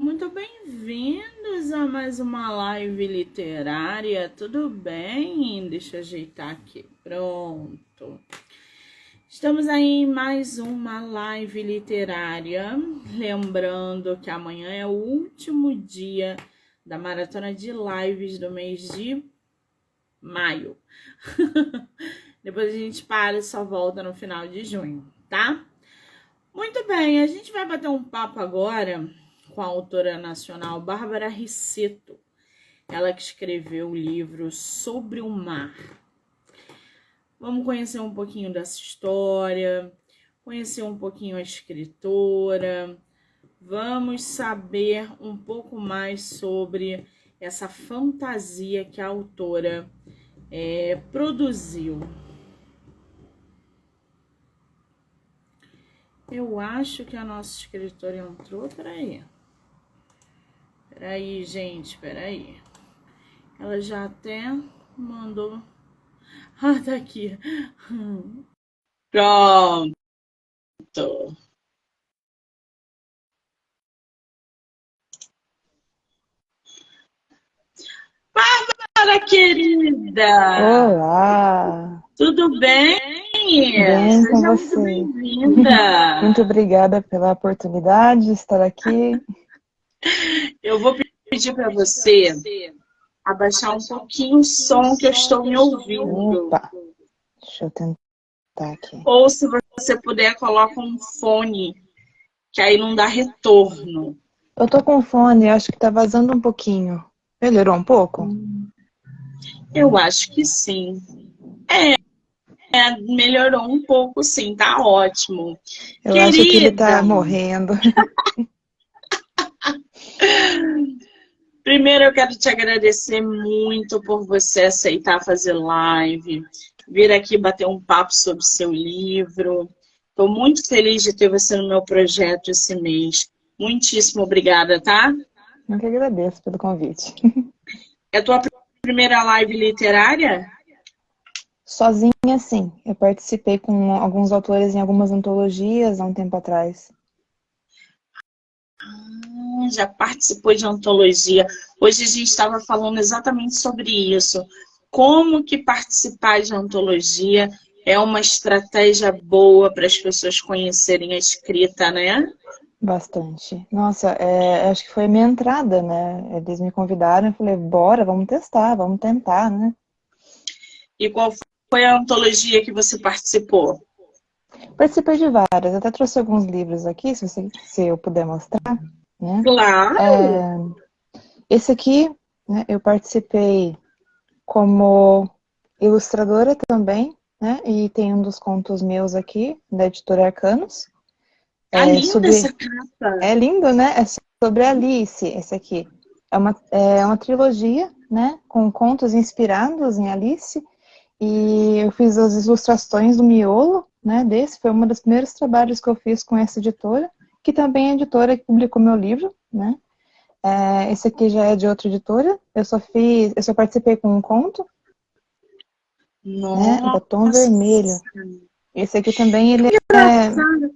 Muito bem-vindos a mais uma live literária. Tudo bem? Deixa eu ajeitar aqui. Pronto. Estamos aí em mais uma live literária. Lembrando que amanhã é o último dia da maratona de lives do mês de maio. Depois a gente para e só volta no final de junho, tá? Muito bem, a gente vai bater um papo agora com a autora nacional Bárbara Riceto. Ela que escreveu o livro Sobre o Mar. Vamos conhecer um pouquinho dessa história, conhecer um pouquinho a escritora, vamos saber um pouco mais sobre essa fantasia que a autora produziu. Eu acho que a nossa escritora entrou. Peraí, gente, peraí. Ela já até mandou. Ah, tá aqui. Pronto. Bárbara, querida! Olá! Tudo bem? Bem com Seja muito você. bem-vinda. Muito obrigada pela oportunidade de estar aqui. Eu vou pedir para você abaixar um pouquinho o som que eu estou me ouvindo. Opa! Deixa eu tentar aqui. Ou se você puder, coloca um fone, que aí não dá retorno. Eu tô com fone, acho que tá vazando um pouquinho. Melhorou um pouco? Eu acho que sim. Melhorou um pouco, sim, tá ótimo. Eu acho que ele Querida, tá morrendo. primeiro eu quero te agradecer muito por você aceitar fazer live, vir aqui bater um papo sobre seu livro. Estou muito feliz de ter você no meu projeto esse mês. Muitíssimo obrigada, tá? Eu que agradeço pelo convite. É a tua primeira live literária? Sozinha, sim. Eu participei com alguns autores em algumas antologias há um tempo atrás. Já participou de antologia. Hoje a gente estava falando exatamente sobre isso. Como que participar de antologia é uma estratégia boa para as pessoas conhecerem a escrita, né? Bastante. Nossa, acho que foi a minha entrada, né? Eles me convidaram e falei, bora, vamos testar, vamos tentar, né? E qual foi a antologia que você participou? Participei de várias, até trouxe alguns livros aqui, se eu puder mostrar, né? Claro! Esse aqui, né, eu participei como ilustradora também, né? E tem um dos contos meus aqui, da editora Arcanos. Tá linda essa É capa. lindo, né? É sobre Alice, esse aqui. É uma trilogia, né? Com contos inspirados em Alice. E eu fiz as ilustrações do miolo, né? Desse foi um dos primeiros trabalhos que eu fiz com essa editora, que também é a editora que publicou meu livro, né? Esse aqui já é de outra editora. Eu só participei com um conto, né? Batom Nossa! Vermelho. Esse aqui também ele é. Engraçado.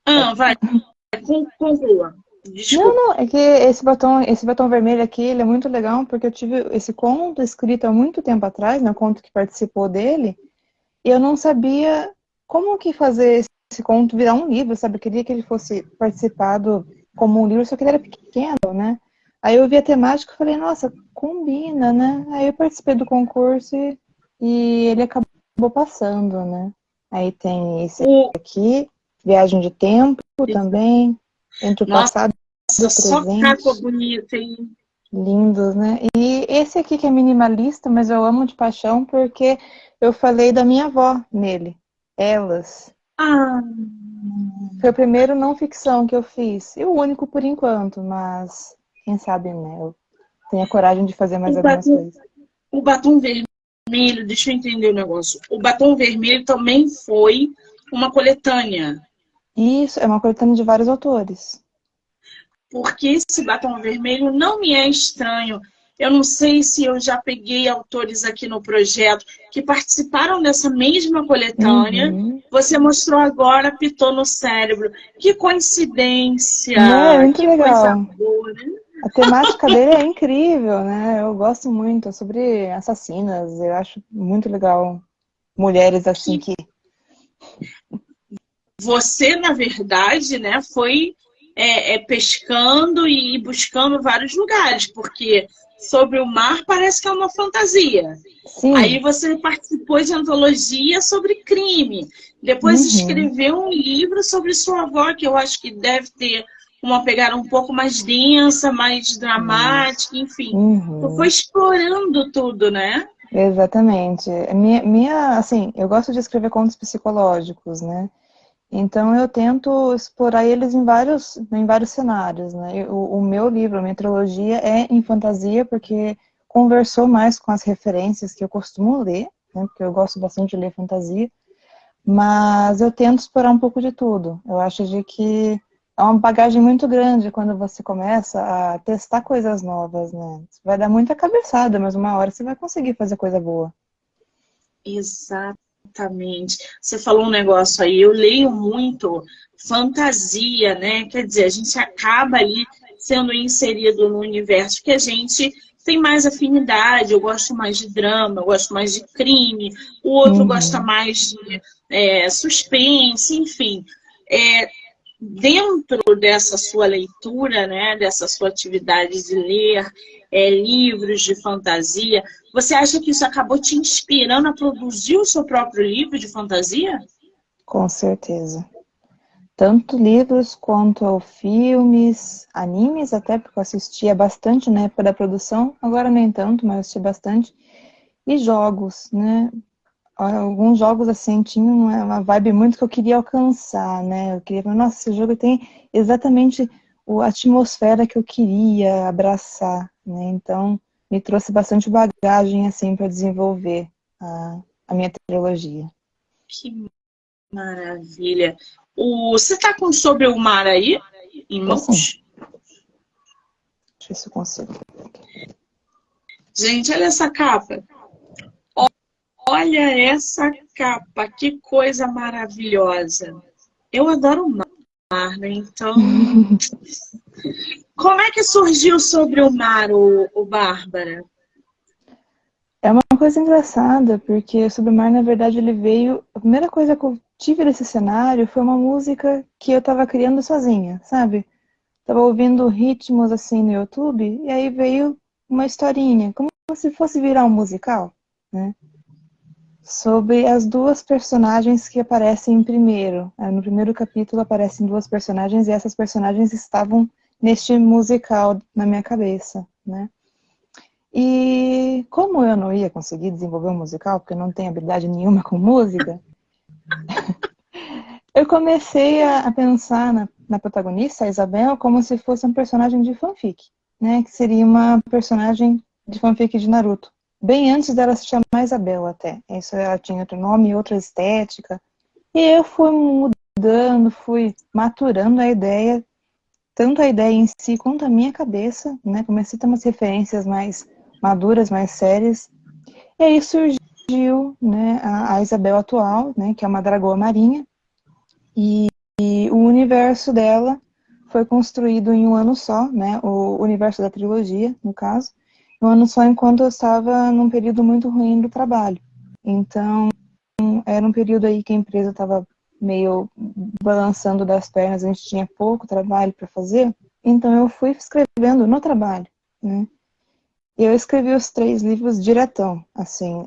Ah, vai, conclua. Não, Desculpa. não, é que esse batom vermelho aqui, ele é muito legal, porque eu tive esse conto escrito há muito tempo atrás, né, o conto que participou dele, e eu não sabia como que fazer esse conto virar um livro, sabe? Eu queria que ele fosse participado como um livro, só que ele era pequeno, né? Aí eu vi a temática e falei, nossa, combina, né? Aí eu participei do concurso e ele acabou passando, né? Aí tem esse O... aqui, Viagem de Tempo também, Entre o Nossa, Passado do só capa presente, bonita, hein? lindos, né? E esse aqui que é minimalista, mas eu amo de paixão porque eu falei da minha avó nele, Elas. Ah, Foi o primeiro não ficção que eu fiz, e o único por enquanto, mas quem sabe, né? Eu tenho a coragem de fazer mais o algumas batom, coisas. o batom vermelho, deixa eu entender o negócio. O batom vermelho também foi uma coletânea. E isso é uma coletânea de vários autores. Porque esse batom vermelho não me é estranho. Eu não sei se eu já peguei autores aqui no projeto que participaram dessa mesma coletânea. Uhum. Você mostrou agora Pitou no Cérebro. Que coincidência! Né? É muito Que coisa legal. boa, né? A temática dele é incrível, né? Eu gosto muito. É sobre assassinas. Eu acho muito legal. Mulheres assim Que que... você, na verdade, né, foi pescando e buscando vários lugares, porque Sobre o Mar parece que é uma fantasia. Aí Sim. você participou de antologia sobre crime. Depois Uhum. escreveu um livro sobre sua avó, que eu acho que deve ter uma pegada um pouco mais densa, mais Isso. dramática, enfim. Tu foi Uhum. explorando tudo, né? Exatamente. Assim, eu gosto de escrever contos psicológicos, né? Então eu tento explorar eles em vários cenários, né? O meu livro, a minha trilogia é em fantasia porque conversou mais com as referências que eu costumo ler, né? Porque eu gosto bastante de ler fantasia, mas eu tento explorar um pouco de tudo. Eu acho de que é uma bagagem muito grande quando você começa a testar coisas novas, né? Você vai dar muita cabeçada, mas uma hora você vai conseguir fazer coisa boa. Exatamente. Você falou um negócio aí, eu leio muito fantasia, né? Quer dizer, a gente acaba ali sendo inserido no universo que a gente tem mais afinidade. Eu gosto mais de drama, eu gosto mais de crime, o outro gosta Uhum. mais de suspense, enfim. É, dentro dessa sua leitura, né, dessa sua atividade de ler livros de fantasia, você acha que isso acabou te inspirando a produzir o seu próprio livro de fantasia? Com certeza. Tanto livros quanto filmes, animes até, porque eu assistia bastante na época da produção, agora nem tanto, mas eu assisti bastante. E jogos, né? Alguns jogos, assim, tinham uma vibe muito que eu queria alcançar, né? Eu queria falar, nossa, esse jogo tem exatamente a atmosfera que eu queria abraçar, né? Então, me trouxe bastante bagagem, assim, para desenvolver a minha trilogia. Que maravilha! Você está com Sobre o Mar aí, em Tô sim. mãos? Deixa eu ver se eu consigo. Gente, olha essa capa. Olha essa capa, que coisa maravilhosa. Eu adoro o mar, né? Então, como é que surgiu Sobre o Mar, o Bárbara? É uma coisa engraçada, porque Sobre o Mar, na verdade, ele veio. A primeira coisa que eu tive desse cenário foi uma música que eu tava criando sozinha, sabe? Tava ouvindo ritmos assim no YouTube, e aí veio uma historinha, como se fosse virar um musical, né? Sobre as duas personagens que aparecem primeiro. No primeiro capítulo aparecem duas personagens, e essas personagens estavam neste musical na minha cabeça, né? E como eu não ia conseguir desenvolver um musical, porque eu não tenho habilidade nenhuma com música, eu comecei a pensar na protagonista, a Isabel, como se fosse um personagem de fanfic, né? Que seria uma personagem de fanfic de Naruto. Bem antes dela se chamar Isabel até. Isso, ela tinha outro nome, outra estética. E eu fui mudando, fui maturando a ideia, tanto a ideia em si quanto a minha cabeça, né? Comecei a ter umas referências mais maduras, mais sérias. E aí surgiu, né, a Isabel atual, né, que é uma dragoa marinha, e o universo dela foi construído em um ano só, né, o universo da trilogia, no caso, em um ano só, enquanto eu estava num período muito ruim do trabalho. Então, era um período aí que a empresa estava meio balançando das pernas, a gente tinha pouco trabalho para fazer, então eu fui escrevendo no trabalho, né. E eu escrevi os 3 livros diretão, assim,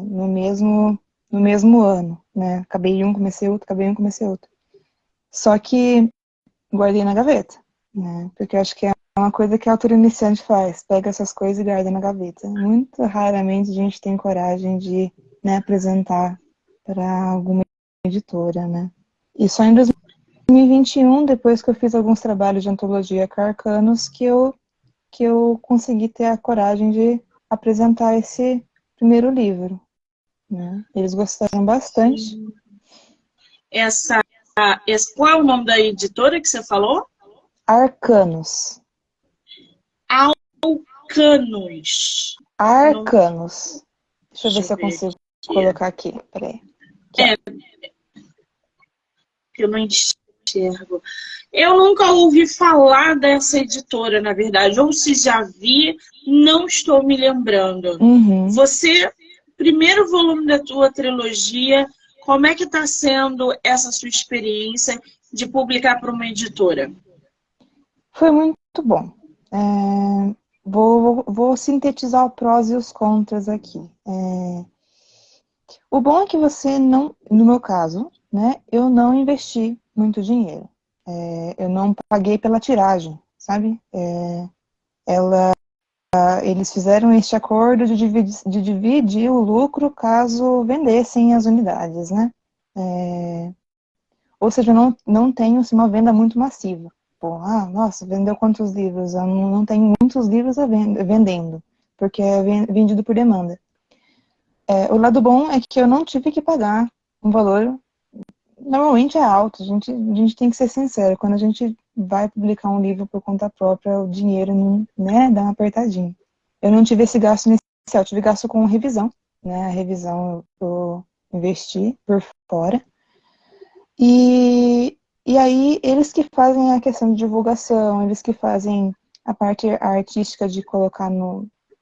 no mesmo ano, né? Acabei um, comecei outro, acabei um, comecei outro. Só que guardei na gaveta, né? Porque eu acho que é uma coisa que a autora iniciante faz, pega essas coisas e guarda na gaveta. Muito raramente a gente tem coragem de, né, apresentar para alguma editora, né? E só em 2021, depois que eu fiz alguns trabalhos de antologia com Arcanos, que eu consegui ter a coragem de apresentar esse primeiro livro, né? Eles gostaram bastante. Essa, qual é o nome da editora que você falou? Arcanos. Arcanos. Arcanos. Deixa eu ver se eu ver consigo aqui. colocar aqui. Peraí. Aqui, Que eu não enxergo. Eu nunca ouvi falar dessa editora, na verdade. Ou se já vi, não estou me lembrando. Uhum. Você, primeiro volume da tua trilogia, como é que está sendo essa sua experiência de publicar para uma editora? Foi muito bom. Vou sintetizar o prós e os contras aqui. O bom é que você não, no meu caso, né, eu não investi muito dinheiro. Eu não paguei pela tiragem, sabe? Eles fizeram este acordo de dividir o lucro caso vendessem as unidades, né? Ou seja, não tenho assim, uma venda muito massiva. Pô, nossa, vendeu quantos livros? Eu não tenho muitos livros vendendo, porque é vendido por demanda. O lado bom é que eu não tive que pagar um valor, normalmente é alto, a gente tem que ser sincero, quando a gente vai publicar um livro por conta própria, o dinheiro não, né, dá uma apertadinha. Eu não tive esse gasto inicial, eu tive gasto com revisão, né, a revisão eu investi por fora. E aí, eles que fazem a questão de divulgação, eles que fazem a parte artística de colocar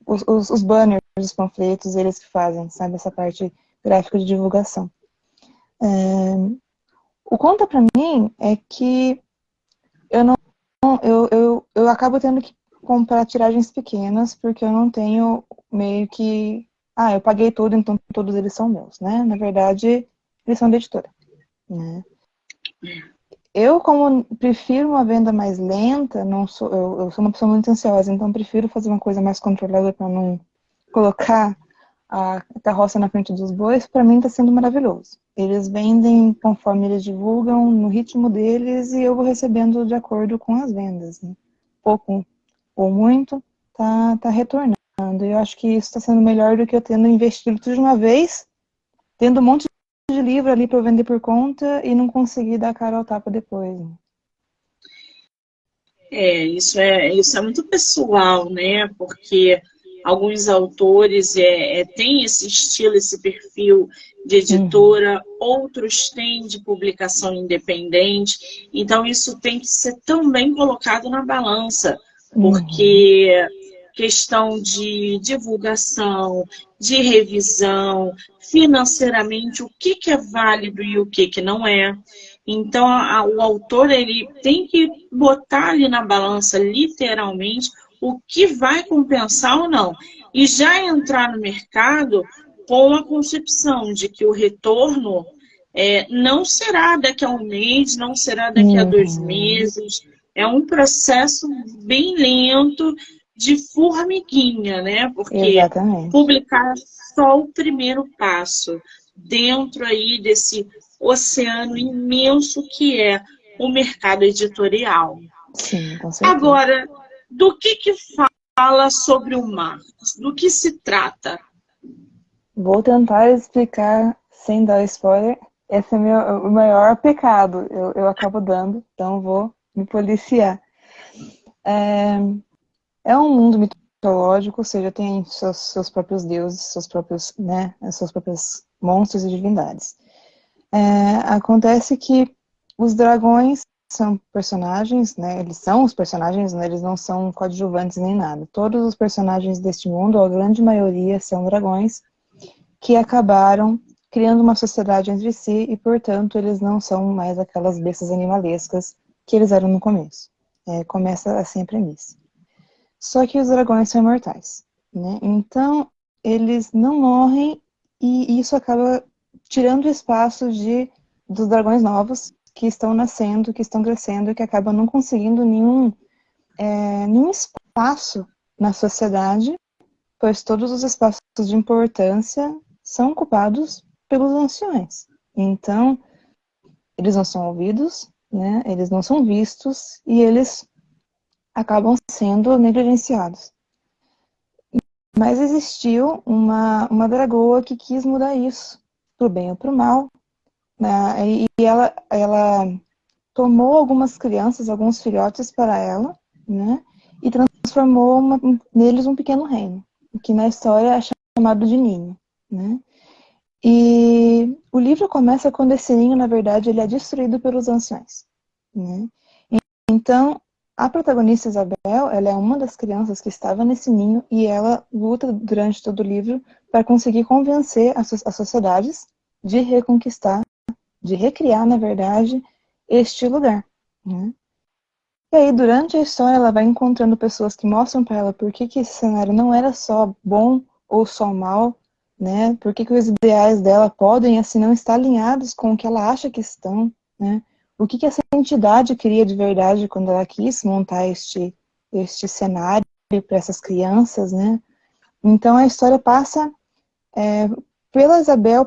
os banners, os panfletos, eles que fazem, sabe, essa parte gráfica de divulgação. O conta pra mim é que eu acabo tendo que comprar tiragens pequenas, porque eu não tenho meio que, eu paguei tudo, então todos eles são meus, né? Na verdade, eles são da editora, né? Eu, como prefiro uma venda mais lenta, eu sou uma pessoa muito ansiosa, então prefiro fazer uma coisa mais controlada para não colocar a carroça na frente dos bois. Para mim está sendo maravilhoso. Eles vendem conforme eles divulgam, no ritmo deles, e eu vou recebendo de acordo com as vendas, né? Pouco ou muito, tá retornando. E eu acho que isso está sendo melhor do que eu tendo investido tudo de uma vez, tendo um monte de livro ali para eu vender por conta e não conseguir dar a cara ao tapa depois. Né? Isso é muito pessoal, né? Porque alguns autores têm esse estilo, esse perfil de editora, outros têm de publicação independente. Então, isso tem que ser também colocado na balança, porque questão de divulgação, de revisão, financeiramente, o que é válido e o que não é. Então, o autor ele tem que botar ali na balança, literalmente, o que vai compensar ou não. E já entrar no mercado com a concepção de que o retorno não será daqui a um mês, não será daqui a 2 meses. É um processo bem lento, de formiguinha, né? Porque Exatamente. publicar é só o primeiro passo dentro aí desse oceano imenso que é o mercado editorial. Sim, com certeza. Agora, do que fala sobre o Marcos? Do que se trata? Vou tentar explicar sem dar spoiler. Esse é o maior pecado. Eu acabo dando, então vou me policiar. É um mundo mitológico, ou seja, tem seus próprios deuses, seus próprios monstros e divindades. Acontece que os dragões são personagens, né? Eles são os personagens, né? Eles não são coadjuvantes nem nada. Todos os personagens deste mundo, a grande maioria, são dragões que acabaram criando uma sociedade entre si e, portanto, eles não são mais aquelas bestas animalescas que eles eram no começo. Começa assim a premissa. Só que os dragões são imortais, né? Então, eles não morrem e isso acaba tirando o espaço dos dragões novos que estão nascendo, que estão crescendo e que acabam não conseguindo nenhum espaço na sociedade, pois todos os espaços de importância são ocupados pelos anciões. Então, eles não são ouvidos, né? Eles não são vistos e eles acabam sendo negligenciados. Mas existiu uma dragoa que quis mudar isso, pro bem ou pro mal, né? E ela tomou algumas crianças, alguns filhotes para ela, né? E transformou neles um pequeno reino, que na história é chamado de ninho, né? E o livro começa quando esse ninho, na verdade, ele é destruído pelos anciões, né? Então, a protagonista Isabel, ela é uma das crianças que estava nesse ninho e ela luta durante todo o livro para conseguir convencer as sociedades de reconquistar, de recriar, na verdade, este lugar, né? E aí, durante a história, ela vai encontrando pessoas que mostram para ela por que esse cenário não era só bom ou só mal, né? Por que os ideais dela podem, assim, não estar alinhados com o que ela acha que estão, né? O que essa entidade queria de verdade quando ela quis montar este cenário para essas crianças, né? Então, a história passa pela Isabel,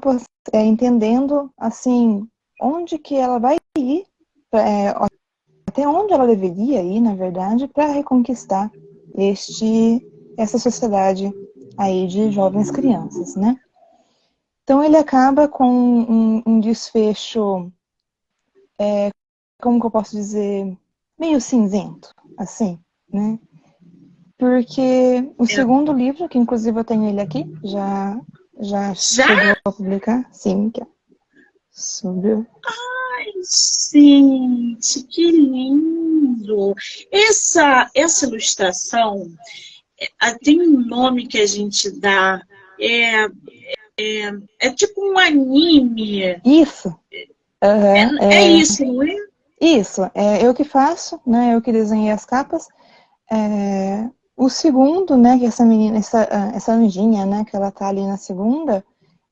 entendendo, assim, onde que ela vai ir, até onde ela deveria ir, na verdade, para reconquistar essa sociedade aí de jovens crianças, né? Então ele acaba com um desfecho, como que eu posso dizer, meio cinzento, assim, né? Porque o segundo livro, que inclusive eu tenho ele aqui, já chegou a publicar, sim, que é sobre... Gente, que lindo! Essa ilustração tem um nome que a gente dá, é tipo um anime. Isso! Uhum, É isso, não é? Isso, é eu que faço, né? Eu que desenhei as capas. O segundo, né? Que essa menina, essa anjinha, né? Que ela tá ali na segunda,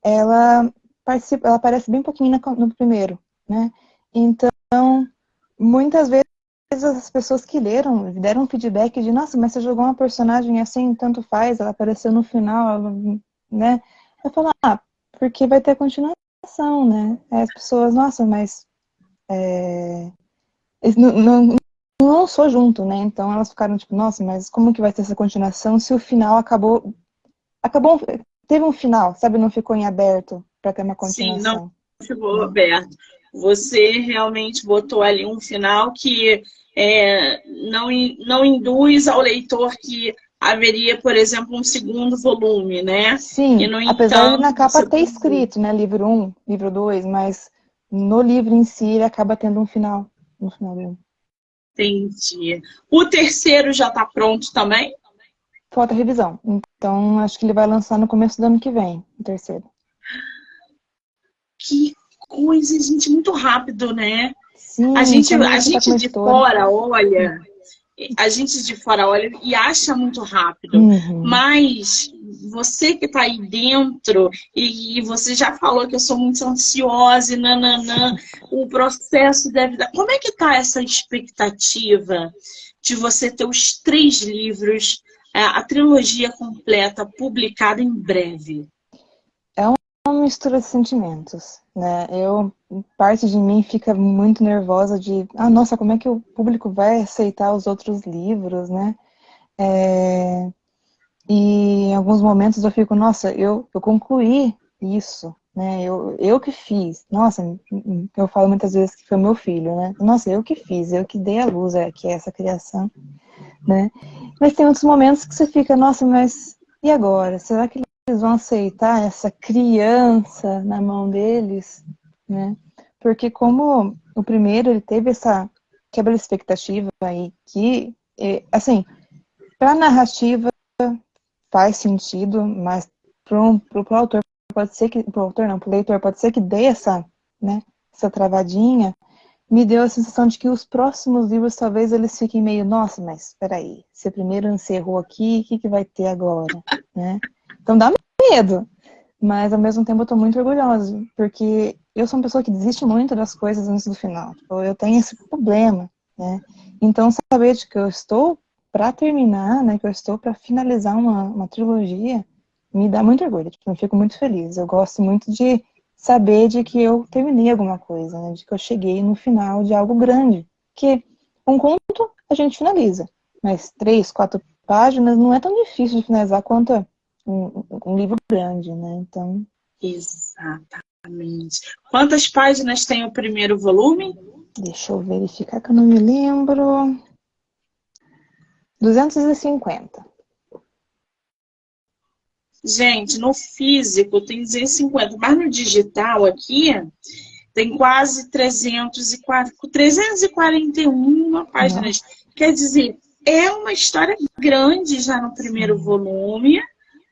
ela participa, ela aparece bem pouquinho no primeiro, né? Então, muitas vezes as pessoas que leram deram um feedback de, nossa, mas você jogou uma personagem assim, tanto faz, ela apareceu no final, né? Eu falo, porque vai ter continuação, né? Aí as pessoas, nossa, mas não lançou junto, né? Então elas ficaram tipo, nossa, mas como que vai ter essa continuação se o final teve um final, sabe? Não ficou em aberto para ter uma Sim, não continuação. ficou aberto. Você realmente botou ali um final que não induz ao leitor que haveria, por exemplo, um segundo volume, né? E, Sim, no apesar de na entanto, capa você ter escrito, né, livro 1, livro 2, mas no livro em si ele acaba tendo um final, no final dele. entende. O terceiro já está pronto também? Falta revisão. Então, acho que ele vai lançar no começo do ano que vem, o terceiro. Que coisa, gente, muito rápido, né? A Sim, gente, quando a você tá com gente uma de editora. fora olha, a gente de fora olha e acha muito rápido, Uhum. mas você que está aí dentro e você já falou que eu sou muito ansiosa e nananã, o processo deve dar. Como é que está essa expectativa de você ter os 3 livros, a trilogia completa publicada em breve? Uma mistura de sentimentos, né? Parte de mim fica muito nervosa de, nossa, como é que o público vai aceitar os outros livros, né? E em alguns momentos eu fico, nossa, eu concluí isso, né? Eu que fiz. Nossa, eu falo muitas vezes que foi meu filho, né? Nossa, eu que fiz, eu que dei a luz que é essa criação, né? Mas tem outros momentos que você fica, nossa, mas e agora? Será que eles vão aceitar essa criança na mão deles, né? Porque como o primeiro, ele teve essa quebra de expectativa aí, que, assim, para a narrativa faz sentido, mas pro autor pode ser que, pro autor não, pro leitor pode ser que dê essa, né, essa travadinha, me deu a sensação de que os próximos livros talvez eles fiquem meio, nossa, mas espera aí, se o primeiro encerrou aqui, o que vai ter agora, né? Então dá medo, mas ao mesmo tempo eu tô muito orgulhosa, porque eu sou uma pessoa que desiste muito das coisas antes do final, tipo, eu tenho esse problema, né? Então saber de que eu estou para terminar, né, que eu estou para finalizar uma trilogia, me dá muito orgulho, tipo, eu fico muito feliz, eu gosto muito de saber de que eu terminei alguma coisa, né, de que eu cheguei no final de algo grande, que um conto a gente finaliza, mas 3, 4 páginas não é tão difícil de finalizar quanto um livro grande, né? Então. Exatamente. Quantas páginas tem o primeiro volume? Deixa eu verificar que eu não me lembro. 250. Gente, no físico tem 250, mas no digital aqui tem quase 341 páginas. Nossa. Quer dizer, é uma história grande já no primeiro volume,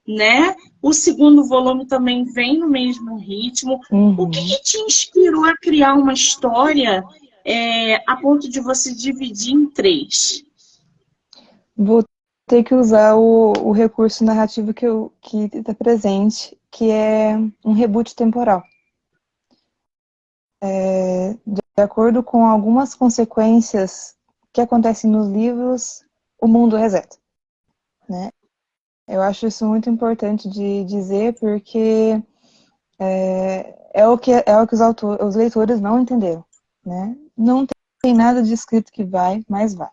né? O segundo volume também vem no mesmo ritmo. O que Uhum. que te inspirou a criar uma história a ponto de você dividir em 3? Vou ter que usar o recurso narrativo que está presente, que é um reboot temporal. De acordo com algumas consequências que acontecem nos livros, o mundo reseta, né? Eu acho isso muito importante de dizer, porque é o que os leitores não entenderam, né? Não tem nada de escrito que vai, mas vai.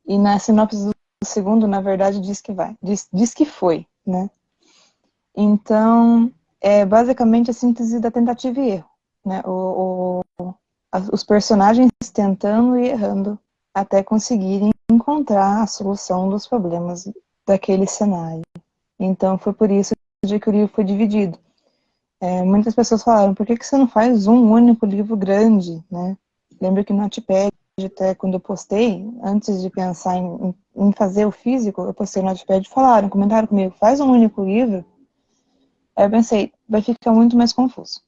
E na sinopse do segundo, na verdade, diz que vai. Diz que foi, né? Então, é basicamente a síntese da tentativa e erro, né? Os personagens tentando e errando até conseguirem encontrar a solução dos problemas daquele cenário. Então, foi por isso que o livro foi dividido. Muitas pessoas falaram, por que você não faz um único livro grande, né? Lembro que no Notepad, até quando eu postei, antes de pensar em fazer o físico, eu postei no Notepad e falaram, comentaram comigo, faz um único livro. Aí eu pensei, vai ficar muito mais confuso.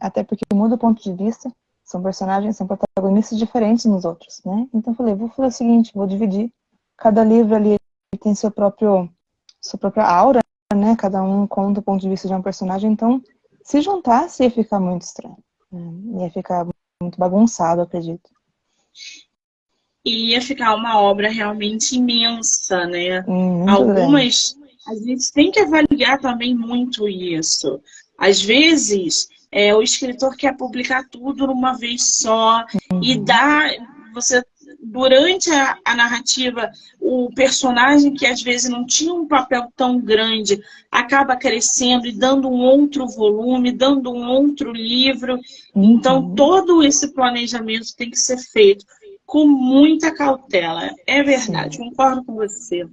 Até porque muda o ponto de vista, são personagens, são protagonistas diferentes nos outros, né? Então eu falei, vou fazer o seguinte, vou dividir. Cada livro ali tem sua própria aura, né? Cada um conta o ponto de vista de um personagem, então se juntasse ia ficar muito estranho. Ia ficar muito bagunçado, eu acredito. E ia ficar uma obra realmente imensa, né? Muito grande. Algumas, a gente tem que avaliar também muito isso. Às vezes, o escritor quer publicar tudo numa vez só e Uhum. dá, você, durante a narrativa, o personagem que às vezes não tinha um papel tão grande acaba crescendo e dando um outro volume, dando um outro livro. Então, Uhum. todo esse planejamento tem que ser feito com muita cautela. É verdade, Sim. concordo com você.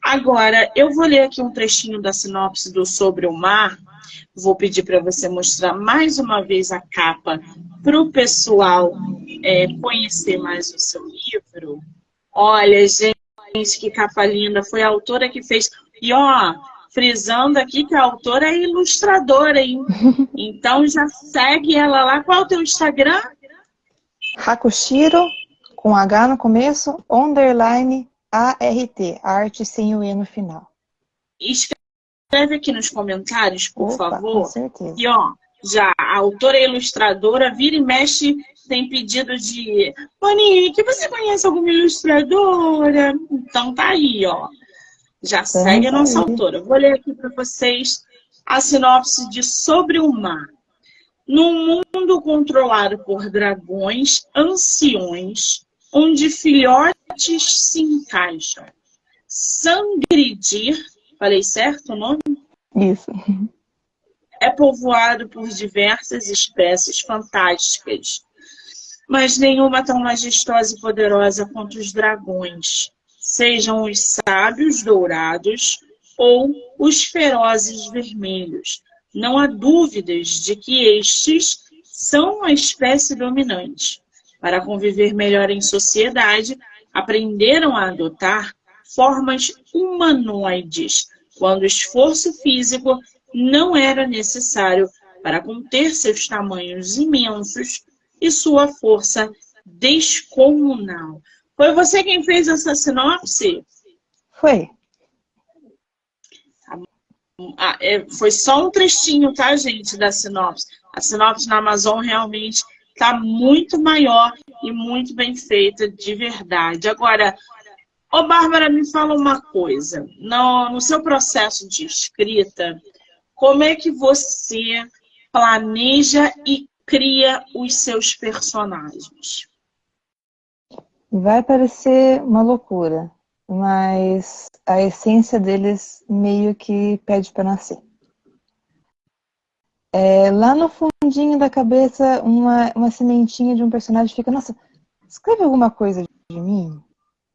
Agora, eu vou ler aqui um trechinho da sinopse do Sobre o Mar. Vou pedir para você mostrar mais uma vez a capa para o pessoal conhecer mais o seu livro. Olha, gente, que capa linda. Foi a autora que fez. E, ó, frisando aqui que a autora é ilustradora, hein? Então já segue ela lá. Qual é o teu Instagram? Hakushiro, com H no começo, underline ART, arte sem o E no final. Escreve aqui nos comentários, por Opa, com favor. certeza. E, ó, já a autora e ilustradora vira e mexe tem pedido de Monique, você conhece alguma ilustradora? Então tá aí, ó. Já segue a Estamos nossa aí. autora. Vou ler aqui para vocês a sinopse de Sobre o Mar. Num mundo controlado por dragões anciões, onde filhotes se encaixam. Sangridir, falei certo o nome? Isso. É povoado por diversas espécies fantásticas, mas nenhuma tão majestosa e poderosa quanto os dragões, sejam os sábios dourados ou os ferozes vermelhos. Não há dúvidas de que estes são a espécie dominante. Para conviver melhor em sociedade, aprenderam a adotar formas humanoides, quando o esforço físico não era necessário para conter seus tamanhos imensos e sua força descomunal. Foi você quem fez essa sinopse? Foi. Foi só um trechinho, tá, gente, da sinopse. A sinopse na Amazon realmente está muito maior e muito bem feita, de verdade. Agora, ô Bárbara, me fala uma coisa. No seu processo de escrita, como é que você planeja e cria os seus personagens? Vai parecer uma loucura, mas a essência deles meio que pede para nascer. Lá no fundinho da cabeça, uma sementinha de um personagem fica, nossa, escreve alguma coisa de mim?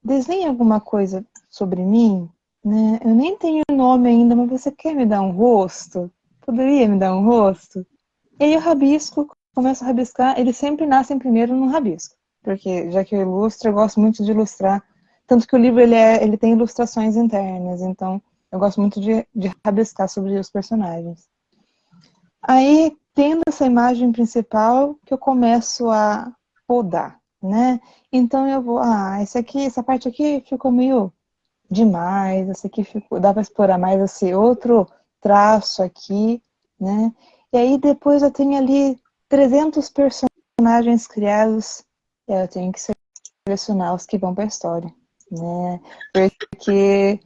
desenha alguma coisa sobre mim, né? Eu nem tenho nome ainda, mas você quer me dar um rosto? Poderia me dar um rosto? E aí eu rabisco, começo a rabiscar, eles sempre nascem primeiro no rabisco, porque já que eu ilustro, eu gosto muito de ilustrar, tanto que o livro ele tem ilustrações internas, então eu gosto muito de rabiscar sobre os personagens. Aí, tendo essa imagem principal, que eu começo a podar, né? Então eu vou, essa parte aqui ficou meio demais, essa aqui ficou, dá para explorar mais esse outro traço aqui, né? E aí depois eu tenho ali 300 personagens criados, e aí eu tenho que selecionar os que vão para a história, né? Porque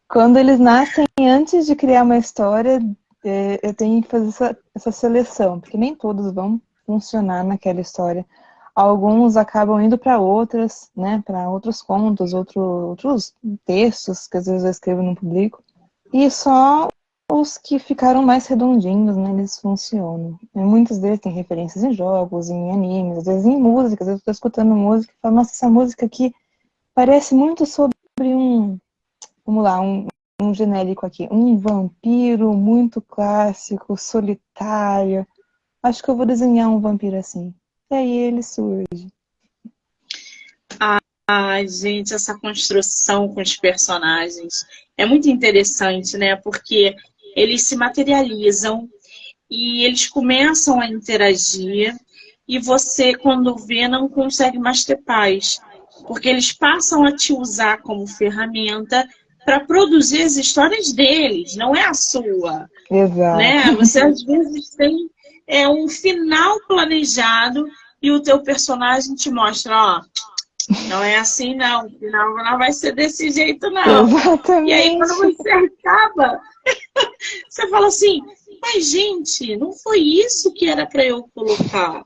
quando eles nascem, antes de criar uma história, eu tenho que fazer essa seleção, porque nem todos vão funcionar naquela história. Alguns acabam indo para outras, né, para outros contos, outros textos que às vezes eu escrevo no público. E só os que ficaram mais redondinhos, né, eles funcionam. E muitos deles têm referências em jogos, em animes, às vezes em músicas. Às vezes eu estou escutando música e falo, nossa, essa música aqui parece muito sobre vamos lá, um genérico aqui, um vampiro muito clássico, solitário. Acho que eu vou desenhar um vampiro assim. E aí ele surge. Ai, gente, essa construção com os personagens é muito interessante, né? Porque eles se materializam e eles começam a interagir e você, quando vê, não consegue mais ter paz. Porque eles passam a te usar como ferramenta para produzir as histórias deles, não é a sua, Exato. né? Você às vezes tem um final planejado e o teu personagem te mostra, ó, não é assim não, o final não vai ser desse jeito não. E aí quando Exatamente. você acaba, você fala assim, mas gente, não foi isso que era para eu colocar,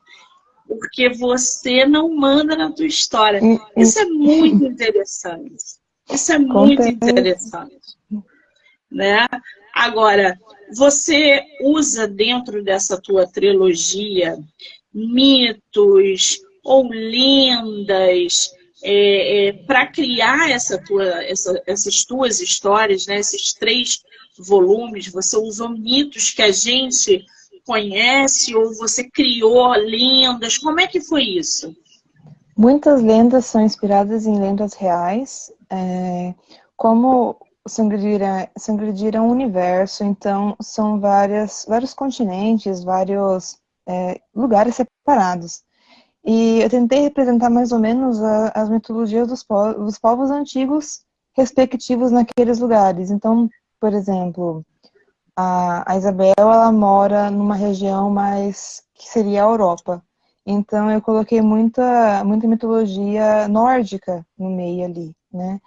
porque você não manda na tua história. Isso é muito interessante. Isso é muito Acontece. interessante, né? Agora, você usa dentro dessa tua trilogia mitos ou lendas para criar essas tuas histórias, né? Esses 3 volumes, você usou mitos que a gente conhece ou você criou lendas? Como é que foi isso? Muitas lendas são inspiradas em lendas reais. Como o Sangre é um universo, então são vários continentes, vários lugares separados. E eu tentei representar mais ou menos as mitologias dos povos antigos respectivos naqueles lugares. Então, por exemplo, a Isabel, ela mora numa região mais que seria a Europa. Então eu coloquei muita mitologia nórdica no meio ali, né?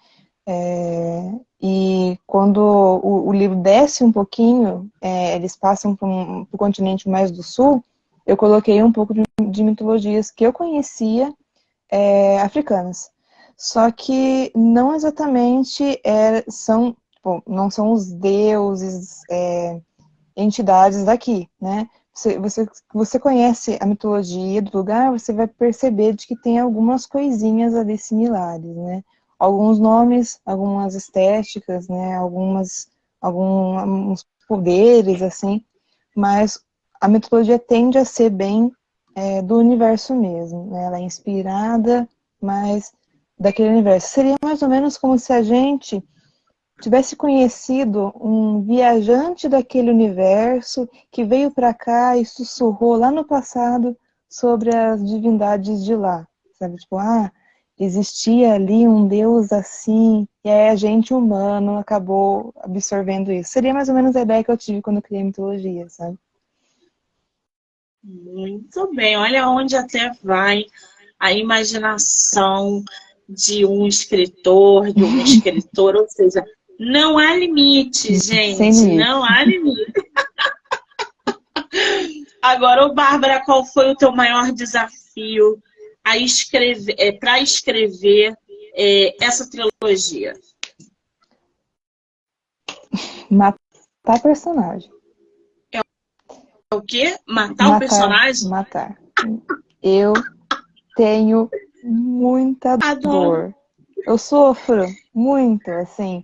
E quando o livro desce um pouquinho, eles passam para o continente mais do sul, eu coloquei um pouco de mitologias que eu conhecia africanas. Só que não exatamente não são os deuses, entidades daqui, né? Você conhece a mitologia do lugar, você vai perceber de que tem algumas coisinhas ali similares, né? Alguns nomes, algumas estéticas, né? Alguns poderes, assim, mas a mitologia tende a ser bem do universo mesmo, né? Ela é inspirada, mas daquele universo. Seria mais ou menos como se a gente tivesse conhecido um viajante daquele universo que veio para cá e sussurrou lá no passado sobre as divindades de lá, sabe? Tipo, existia ali um deus assim, e aí a gente humano acabou absorvendo isso. Seria mais ou menos a ideia que eu tive quando eu criei a mitologia, sabe? Muito bem, olha onde até vai a imaginação de um escritor, de uma escritora, ou seja, não há limite, Sem gente, não limite. há limite. Agora, ô Bárbara, qual foi o teu maior desafio para escrever essa trilogia? Matar personagem. É o quê? Matar o Matar, personagem? matar. Eu tenho muita Adoro. dor. Eu sofro muito, assim.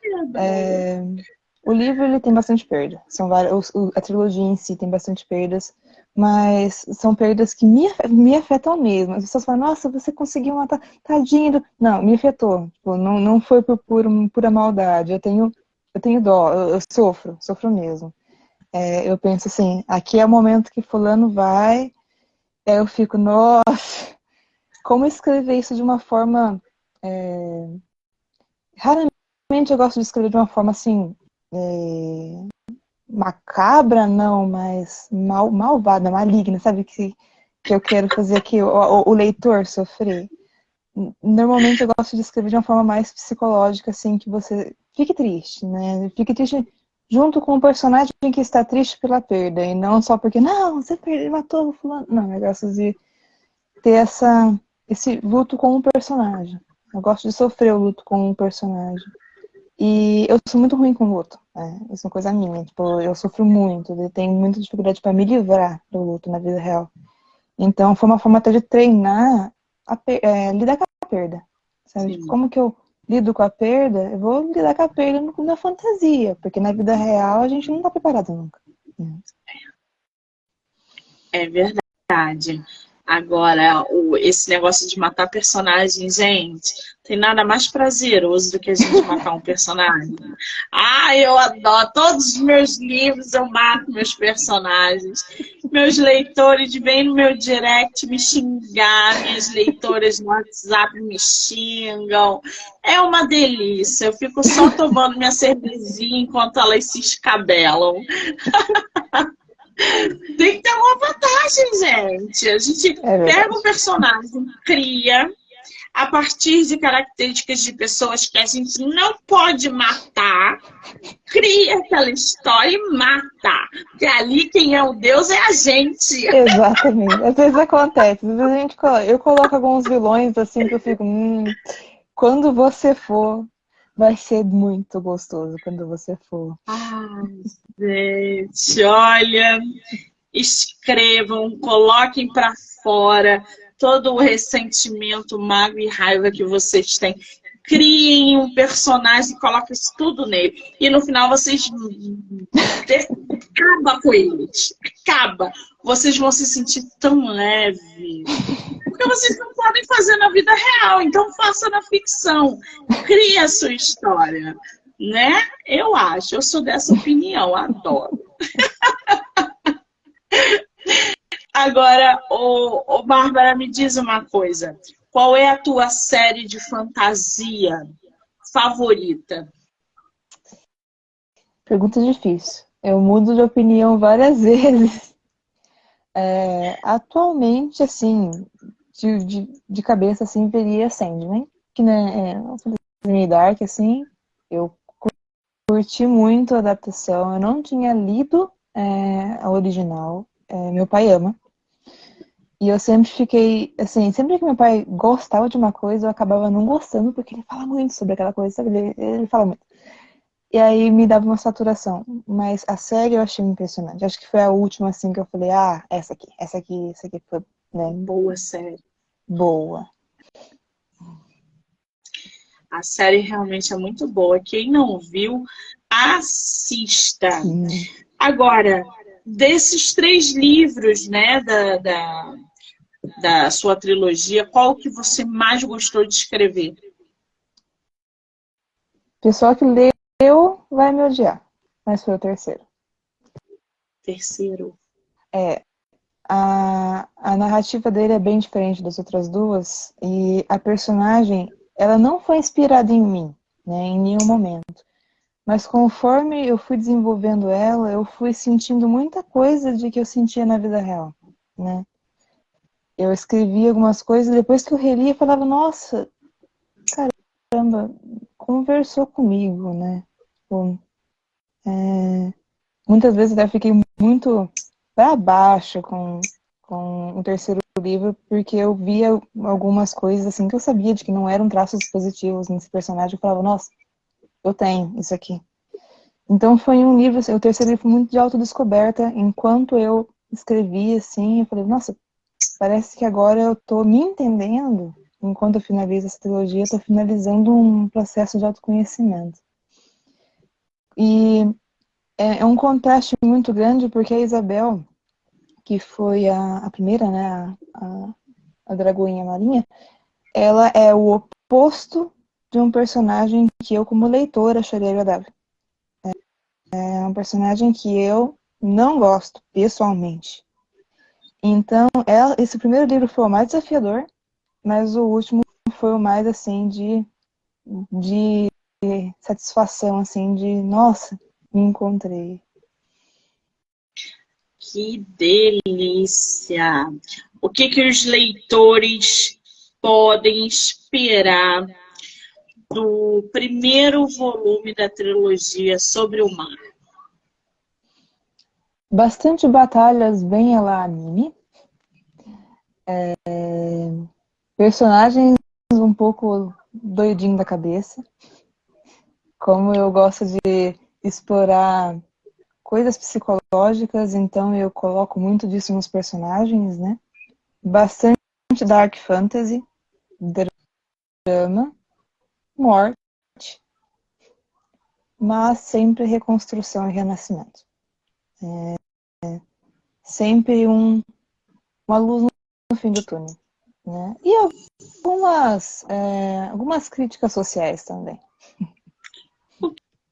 Meu Deus. O livro ele tem bastante perda. São várias, a trilogia em si tem bastante perdas, mas são perdas que me afetam mesmo. As pessoas falam, nossa, você conseguiu matar, tadinho. Não, me afetou. Tipo, não foi por pura maldade. Eu tenho dó, eu sofro mesmo. Eu penso assim, aqui é o momento que fulano vai, aí eu fico, nossa, como escrever isso de uma forma. Raramente eu gosto de escrever de uma forma assim. Macabra, não, mas malvada, maligna, sabe? Que eu quero fazer aqui o leitor sofrer. Normalmente eu gosto de escrever de uma forma mais psicológica, assim, que você fique triste, né? Fique triste junto com o personagem que está triste pela perda, e não só porque, não, você matou o fulano. Não, eu gosto de ter esse luto com o personagem. Eu gosto de sofrer o luto com o personagem. E eu sou muito ruim com luto, né? Isso é uma coisa minha. Tipo, eu sofro muito, eu tenho muita dificuldade para me livrar do luto na vida real. Então, foi uma forma até de treinar, lidar com a perda. Sabe? Tipo, Sim, como que eu lido com a perda? Eu vou lidar com a perda na fantasia, porque na vida real a gente não está preparado nunca. é verdade. Agora, esse negócio de matar personagem, gente, tem nada mais prazeroso do que a gente matar um personagem. Ah, eu adoro. Todos os meus livros eu mato meus personagens. Meus leitores vêm no meu direct me xingar, minhas leitoras no WhatsApp me xingam. É uma delícia. Eu fico só tomando minha cervejinha enquanto elas se escabelam. Tem que ter uma vantagem, gente. A gente É pega verdade. um personagem, cria a partir de características de pessoas que a gente não pode matar, cria aquela história e mata. Porque ali quem é o Deus é a gente. Exatamente. Às vezes acontece. Às vezes eu coloco alguns vilões assim que eu fico, quando você for, vai ser muito gostoso quando você for. Ai, gente, olha, escrevam, coloquem para fora todo o ressentimento, mágoa e raiva que vocês têm. Criem um personagem e coloquem isso tudo nele. E no final vocês acaba com eles. Acaba. Vocês vão se sentir tão leve. Porque vocês não podem fazer na vida real, então faça na ficção. Crie a sua história. Né? Eu acho, eu sou dessa opinião, adoro. Agora, Bárbara, me diz uma coisa. Qual é a tua série de fantasia favorita? Pergunta difícil. Eu mudo de opinião várias vezes. Atualmente, assim, de cabeça, assim, veria Sandman, que né, é Dark, assim, eu curti muito a adaptação. Eu não tinha lido a original. Meu pai ama. E eu sempre fiquei, assim, sempre que meu pai gostava de uma coisa, eu acabava não gostando, porque ele fala muito sobre aquela coisa, sabe? Ele fala muito. E aí me dava uma saturação. Mas a série eu achei impressionante. Acho que foi a última, assim, que eu falei, essa aqui foi, né, Boa série. boa. A série realmente é muito boa. Quem não viu, assista. Sim. Agora, desses 3 livros, né, da sua trilogia, qual que você mais gostou de escrever? O pessoal que leu vai me odiar. Mas foi o terceiro. Terceiro. A narrativa dele é bem diferente das outras duas. E a personagem, ela não foi inspirada em mim, né, em nenhum momento. Mas conforme eu fui desenvolvendo ela, eu fui sentindo muita coisa de que eu sentia na vida real, né? Eu escrevi algumas coisas, depois que eu reli, eu falava, nossa, caramba, conversou comigo, né? Bom, muitas vezes eu fiquei muito para baixo com o terceiro livro, porque eu via algumas coisas assim que eu sabia de que não eram traços positivos nesse personagem. Eu falava, nossa, eu tenho isso aqui. Então foi um livro, assim, o terceiro livro foi muito de autodescoberta. Enquanto eu escrevi, assim, eu falei, nossa, parece que agora eu tô me entendendo, enquanto eu finalizo essa trilogia, eu estou finalizando um processo de autoconhecimento. E é um contraste muito grande, porque a Isabel, que foi a primeira, né, a Dragoinha Marinha, ela é o oposto de um personagem que eu, como leitora, acharia agradável. É um personagem que eu não gosto, pessoalmente. Então, esse primeiro livro foi o mais desafiador, mas o último foi o mais, assim, de satisfação, assim, de, nossa, me encontrei. Que delícia! O que que os leitores podem esperar do primeiro volume da trilogia Sobre o Mar? Bastante batalhas bem a la anime. Personagens um pouco doidinho da cabeça. Como eu gosto de explorar coisas psicológicas, então eu coloco muito disso nos personagens, né? Bastante dark fantasy, drama, morte, mas sempre reconstrução e renascimento. Sempre uma luz no fim do túnel, né? E algumas críticas sociais também.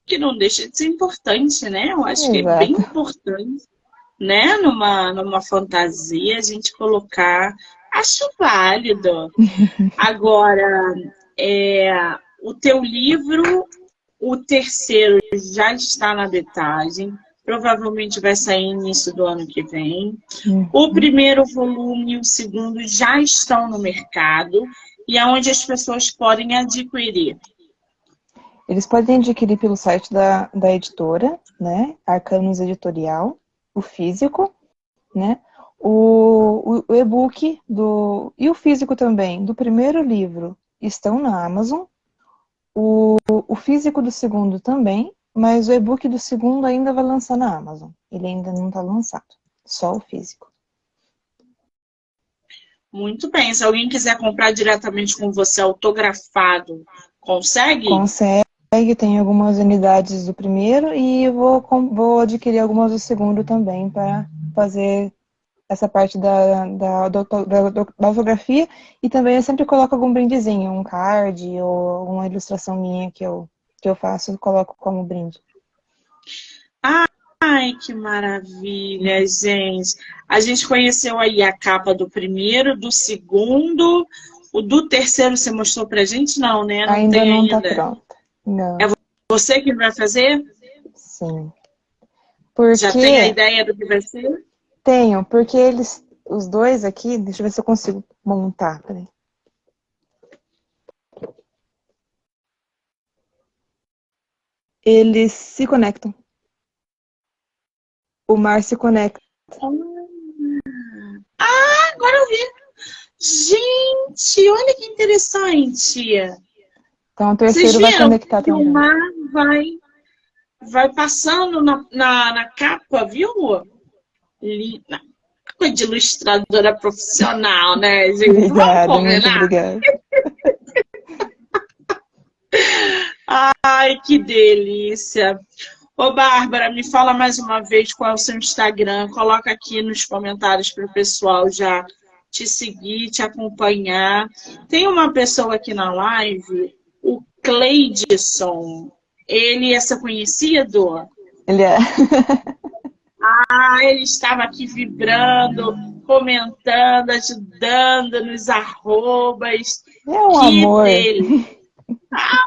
Que não deixa de ser importante, né? Eu acho que é bem Exato. importante, né? Numa fantasia, a gente colocar. Acho válido. Agora, o teu livro, o terceiro, já está na betagem. Provavelmente vai sair no início do ano que vem. O primeiro volume e o segundo já estão no mercado e é onde as pessoas podem adquirir. Eles podem adquirir pelo site da editora, né? Arcanos Editorial, o físico, né? O e-book e o físico também do primeiro livro estão na Amazon. O físico do segundo também, mas o e-book do segundo ainda vai lançar na Amazon. Ele ainda não está lançado, só o físico. Muito bem. Se alguém quiser comprar diretamente com você autografado, consegue? Consegue, tem algumas unidades do primeiro e eu vou adquirir algumas do segundo também para fazer essa parte da autografia. E também eu sempre coloco algum brindezinho, um card ou alguma ilustração minha que eu faço e coloco como brinde. Ai, que maravilha, gente. A gente conheceu aí a capa do primeiro, do segundo. O do terceiro você mostrou pra gente? Não, né? Não Ainda tem não está ainda. pronta. Não. É você que vai fazer? Sim. Já tem a Porque ideia do que vai ser? tenho, porque os dois aqui, deixa eu ver se eu consigo montar, peraí. Eles se conectam. O mar se conecta. Agora eu vi. Gente, olha que interessante. Então o Vocês terceiro vai viram conectar que o também. mar vai passando na capa, viu? Linda. Coisa de ilustradora profissional, né, gente? Vamos Obrigada, muito combinar? obrigada. Ai, que delícia. Ô, Bárbara, me fala mais uma vez qual é o seu Instagram. Coloca aqui nos comentários para o pessoal já te seguir, te acompanhar. Tem uma pessoa aqui na live, o Cleidson. Ele é seu conhecido? Ele é. Ele estava aqui vibrando, comentando, ajudando nos arrobas. É um Que amor. dele.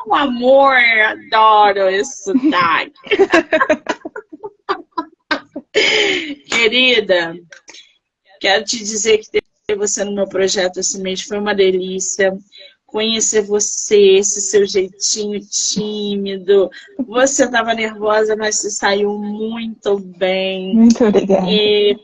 Um amor, adoro esse sotaque. Querida, quero te dizer que ter você no meu projeto esse mês foi uma delícia. Conhecer você, esse seu jeitinho tímido. Você estava nervosa, mas se saiu muito bem. Muito obrigada.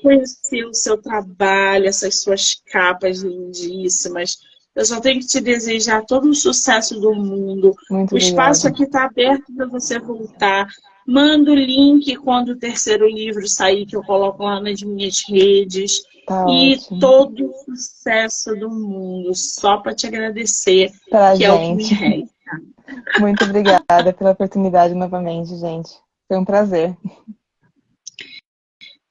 Conhecer o seu trabalho, essas suas capas lindíssimas. Eu só tenho que te desejar todo o sucesso do mundo. Muito O espaço obrigada. aqui está aberto para você voltar. Manda o link quando o terceiro livro sair, que eu coloco lá nas minhas redes. Tá E ótimo. todo o sucesso do mundo, só para te agradecer, Pra que é o que me gente. resta. Muito obrigada pela oportunidade novamente, gente. Foi um prazer.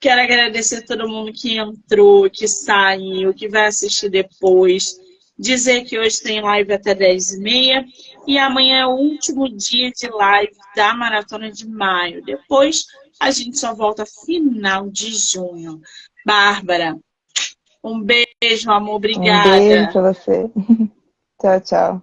Quero agradecer a todo mundo que entrou, que saiu, que vai assistir depois. Dizer que hoje tem live até 10h30 e amanhã é o último dia de live da Maratona de Maio. Depois a gente só volta final de junho. Bárbara, um beijo, amor. Um beijo Obrigada. pra você. Tchau, tchau.